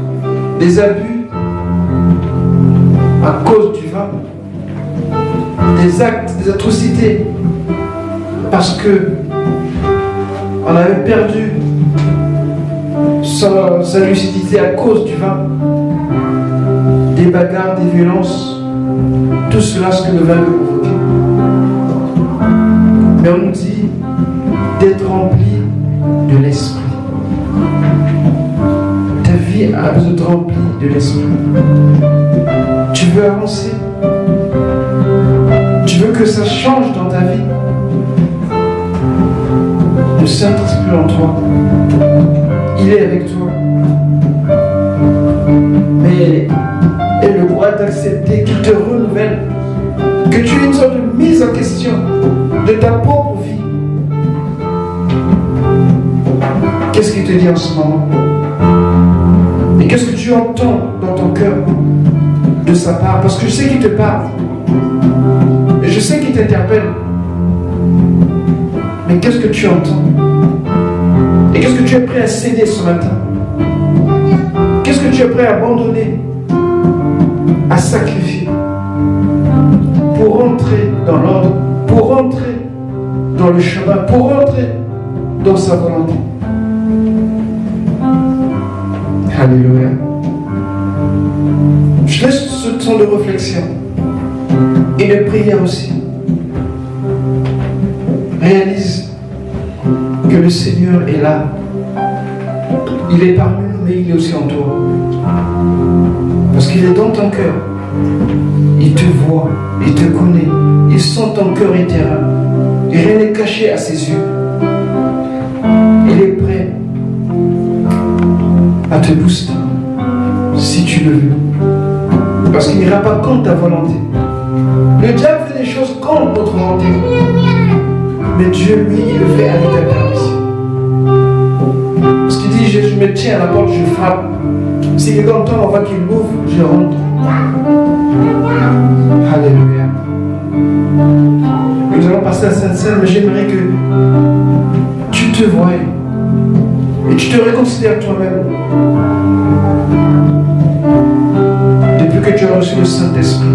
des abus à cause du vin, des actes, des atrocités, parce que on avait perdu sa lucidité à cause du vin, des bagarres, des violences, tout cela ce que le vin peut provoquer. Mais on nous dit d'être rempli de l'esprit. Ta vie a besoin d'être remplie de l'esprit. Tu veux avancer? Tu veux que ça change dans ta vie? Le Saint-Esprit en toi, il est avec toi. Mais et le droit d'accepter qu'il te renouvelle, que tu aies une sorte de mise en question de ta propre vie. Qu'est-ce qu'il te dit en ce moment? Et qu'est-ce que tu entends dans ton cœur de sa part? Parce que je sais qu'il te parle. Et je sais qu'il t'interpelle. Mais qu'est-ce que tu entends? Et qu'est-ce que tu es prêt à céder ce matin? Qu'est-ce que tu es prêt à abandonner, à sacrifier pour rentrer dans l'ordre, pour rentrer dans le chemin, pour rentrer dans sa volonté? Alléluia. Je laisse ce temps de réflexion et de prière aussi. Réalise que le Seigneur est là. Il est parmi nous, mais il est aussi en toi. Parce qu'il est dans ton cœur. Il te voit, il te connaît, il sent ton cœur éthéré. Et rien n'est caché à ses yeux. Il est prêt à te booster si tu le veux. Parce qu'il n'ira pas contre ta volonté. Le diable fait des choses contre notre volonté. Mais Dieu, lui, il le fait avec ta permission. Parce qu'il dit, je me tiens à la porte, je frappe. Si quelqu'un entend, on voit qu'il ouvre, je rentre. Alléluia. Nous allons passer à Sainte-Seine, mais j'aimerais que tu te voies et tu te reconsidères toi-même. Depuis que tu as reçu reçu le Saint-Esprit,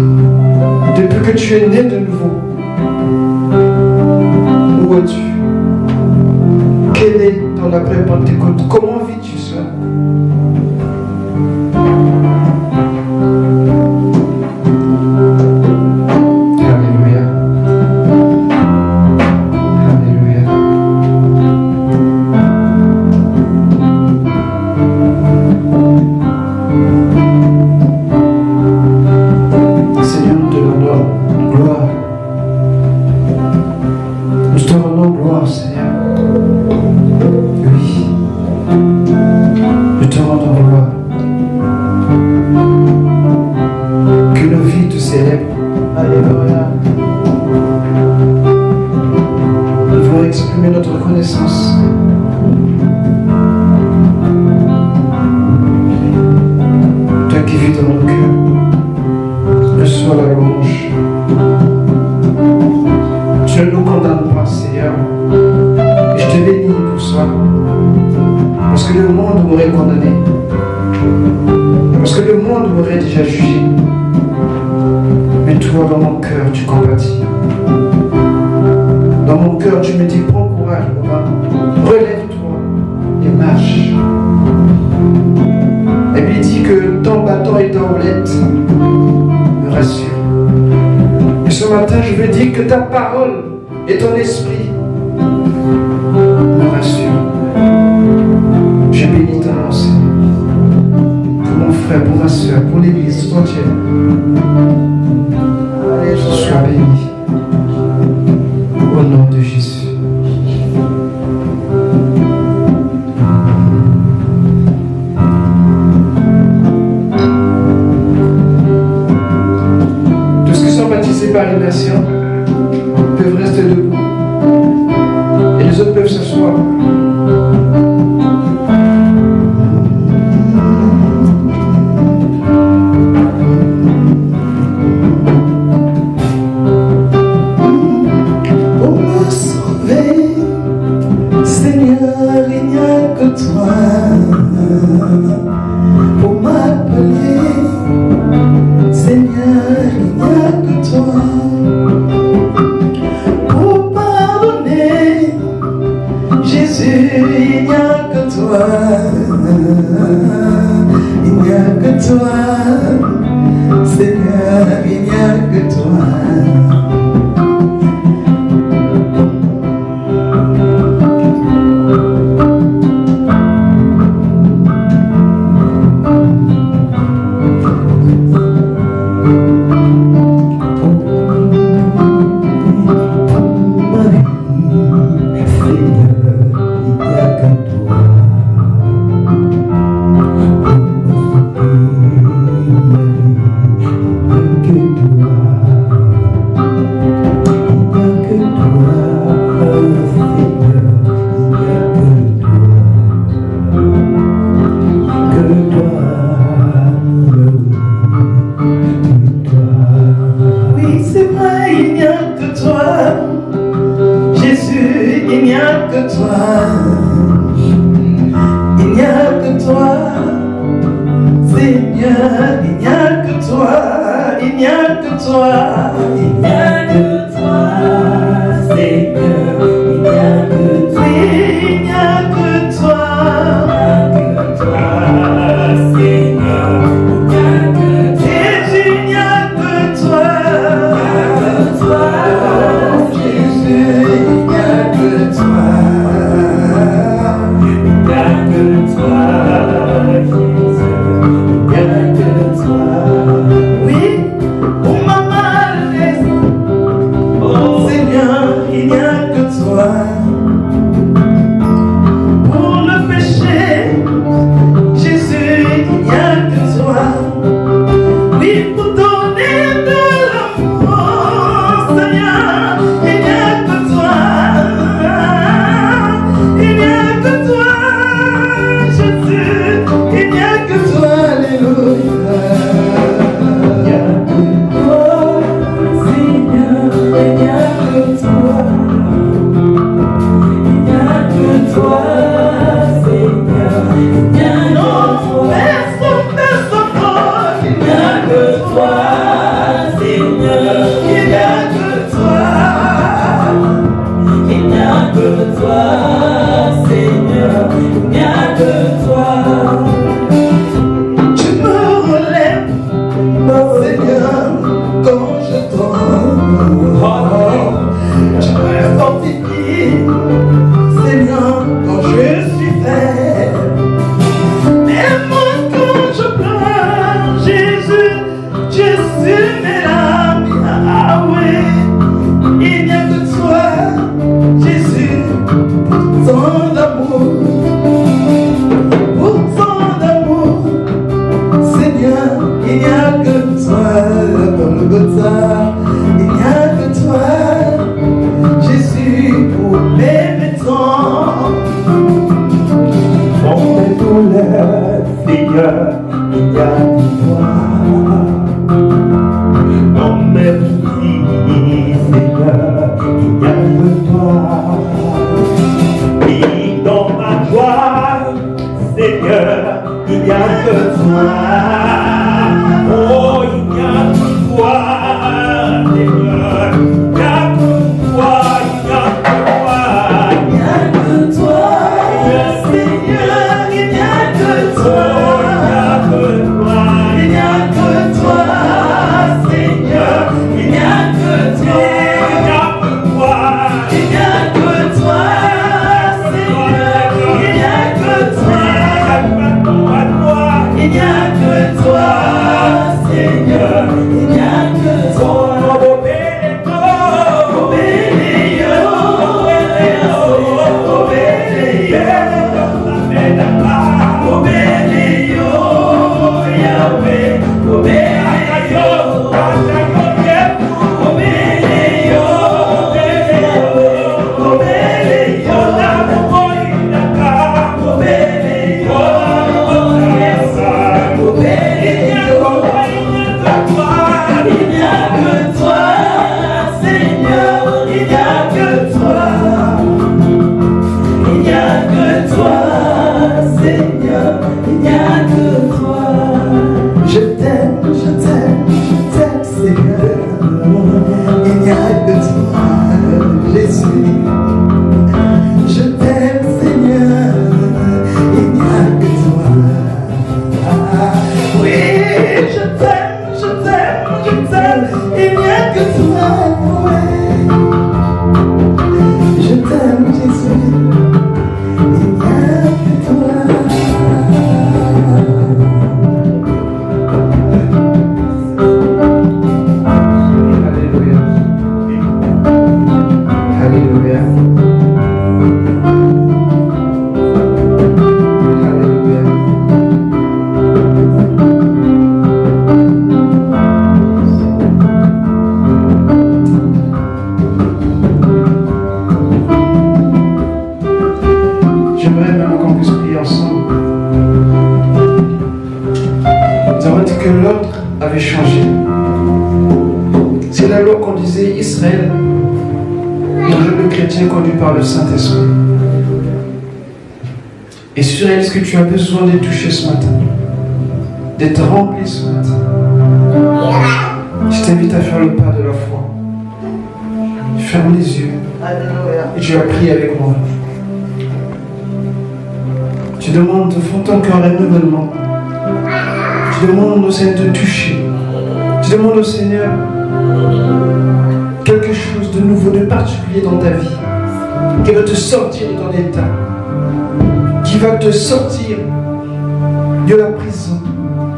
depuis que tu es né de nouveau, où es-tu? Quel est ton après-Pentecôte? Comment vis-tu cela? Alléluia. Alléluia. Seigneur, nous te rendons gloire. Nous te rendons gloire, Seigneur. Oui. Nous te rendons gloire. Que nos vies te célèbrent. Alléluia. Nous voulons exprimer notre reconnaissance. Toi qui vis dans nos cœurs, reçois la louange. Tu ne nous condamnes pas, Seigneur. Et je te bénis pour cela. Parce que le monde m'aurait condamné. Parce que le monde m'aurait déjà jugé. Mais toi, dans mon cœur, tu compatis. Dans mon cœur, tu me dis, prends courage, Romain. Relève-toi et marche. Et puis il dit que ton bâton et ta houlette me rassurent. Et ce matin, je veux dire que ta parole et ton esprit me rassurent. Je bénis ton nom, Seigneur. Pour mon frère, pour ma soeur, pour l'église tout entière. Allez, je sois béni. Au nom de Jésus. Tous ceux qui sont baptisés par immersion peuvent rester debout. Et les autres peuvent s'asseoir. Pour me sauver, Seigneur, il n'y a que toi. Pour m'appeler, Seigneur, il n'y a que toi. Pour pardonner, Jésus, il n'y a que toi. Il n'y a que toi. Seigneur, il n'y a que toi. Oui, c'est vrai, il n'y a que toi. Jésus, il n'y a que toi. Il n'y a que toi. Seigneur, il n'y a que toi. Il n'y a que toi. Il n'y a que toi. Seigneur, il n'y a que toi. Oui, il n'y a que toi. Il n'y a que toi. Seigneur, il n'y a que toi. Jésus, il n'y a que toi. Jésus, il n'y a que toi. Il n'y a que toi. Jésus, il n'y a que toi. Oui, pour ma malheur, oh Seigneur, il n'y a que toi. Pour le péché, Jésus, il n'y a que toi. Oui, pour donner de l'amour, Seigneur, il n'y a que toi. Il n'y a que toi, Jésus, il n'y a Seigneur, il n'y a que toi. Dans mes soucis, Seigneur, il n'y a que toi. Et dans ma joie, Seigneur, il n'y a que toi. Oh, il n'y a que toi, Seigneur. Il n'y a que toi, il n'y a que toi. Il n'y a que toi, Seigneur, il n'y a que toi. Il n'y a que toi, Seigneur, il n'y a que toi. Il n'y a que toi, Seigneur, il n'y a que toi. Il n'y a que toi, Seigneur, il n'y a que toi. Conduit par le Saint-Esprit. Et sur elle, ce que tu as besoin d'être touché ce matin, d'être rempli ce matin. Je t'invite à faire le pas de la foi. Ferme les yeux et tu vas prier avec moi. Tu demandes de fond ton cœur un renouvellement. Tu demandes au Seigneur de te toucher. Tu demandes au Seigneur quelque chose de nouveau, de particulier dans ta vie, qui va te sortir de ton état, qui va te sortir de la prison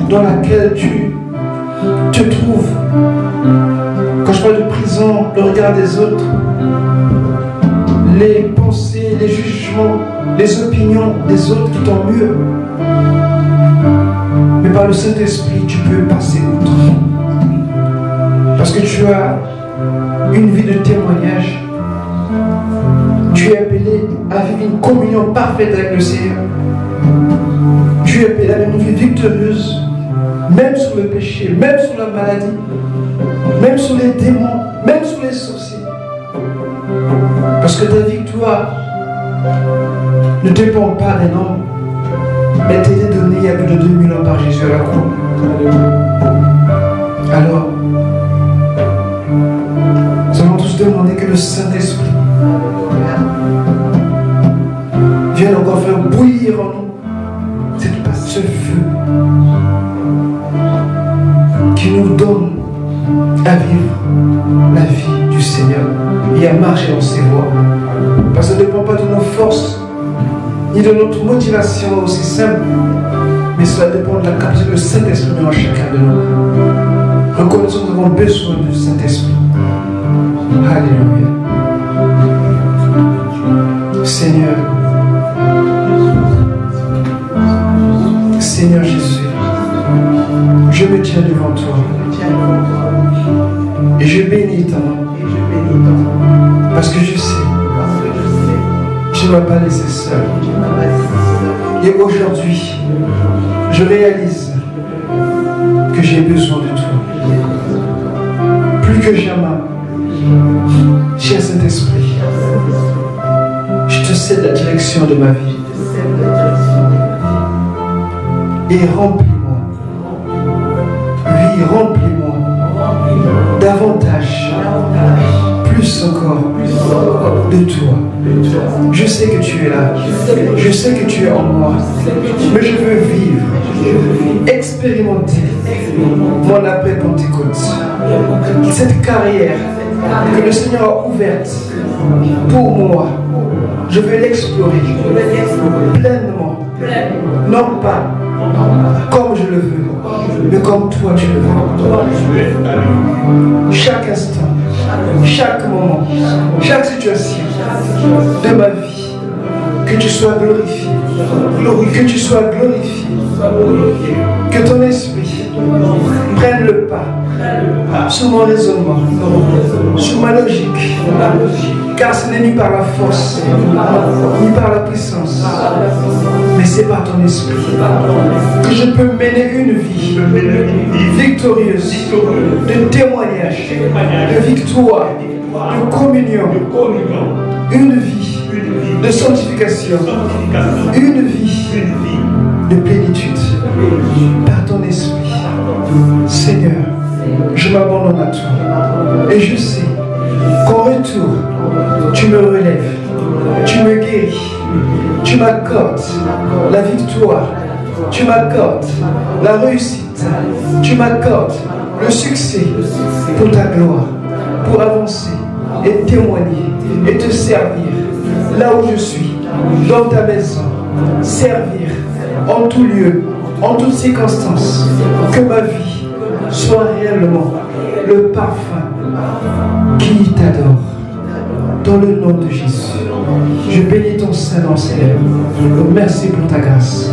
dans laquelle tu te trouves. Quand je parle de prison, le regard des autres, les pensées, les jugements, les opinions des autres qui t'emmurent. Mais par le Saint-Esprit, tu peux passer outre. Parce que tu as une vie de témoignage. Tu es appelé à vivre une communion parfaite avec le Seigneur. Tu es appelé à vivre une vie victorieuse, même sur le péché, même sur la maladie, même sur les démons, même sur les sorciers. Parce que ta victoire ne dépend pas d'un homme, mais t'est donnée il y a plus de 2000 ans par Jésus à la croix. Alors, nous allons tous demander que le Saint-Esprit vienne encore faire bouillir en nous ce feu qui nous donne à vivre la vie du Seigneur et à marcher dans ses voies. Parce que ça ne dépend pas de nos forces ni de notre motivation aussi simple, mais cela dépend de la capacité que le Saint-Esprit met en chacun de nous. Reconnaissons que nous avons besoin du Saint-Esprit. Alléluia. Seigneur, Seigneur Jésus, je me tiens devant toi et je bénis ton nom. Parce que je sais, tu ne m'as pas laissé seul. Et aujourd'hui, je je réalise que j'ai besoin de toi. Plus que jamais, cher Saint-Esprit, je te cède la direction de ma vie. Et remplis-moi. Oui, remplis-moi. Davantage. Plus encore de toi. Je sais que tu es là. Je sais que tu es en moi. Mais je veux vivre, expérimenter mon après-Pentecôte. Cette carrière que le Seigneur a ouverte pour moi, je veux l'explorer pleinement. Non pas comme je le veux, mais comme toi tu le veux. Chaque instant, chaque moment, chaque situation de ma vie, que tu sois glorifié, que tu sois glorifié, que ton esprit prenne le pas sur mon raisonnement, sur ma logique, car ce n'est ni par la force, ni par la puissance, mais c'est par ton esprit que je peux mener une vie victorieuse, de témoignage, de victoire, de communion, une vie de sanctification, une vie de plénitude par ton esprit. Seigneur, je m'abandonne à toi et je sais qu'en retour, tu me relèves, tu me guéris, tu m'accordes la victoire, tu m'accordes la réussite, tu m'accordes le succès pour ta gloire, pour avancer et témoigner et te servir là où je suis, dans ta maison, servir en tout lieu, en toutes circonstances, que ma vie soit réellement le parfum qui t'adore. Dans le nom de Jésus, je bénis ton Saint-Nom, Seigneur. Merci pour ta grâce.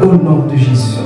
Au nom de Jésus.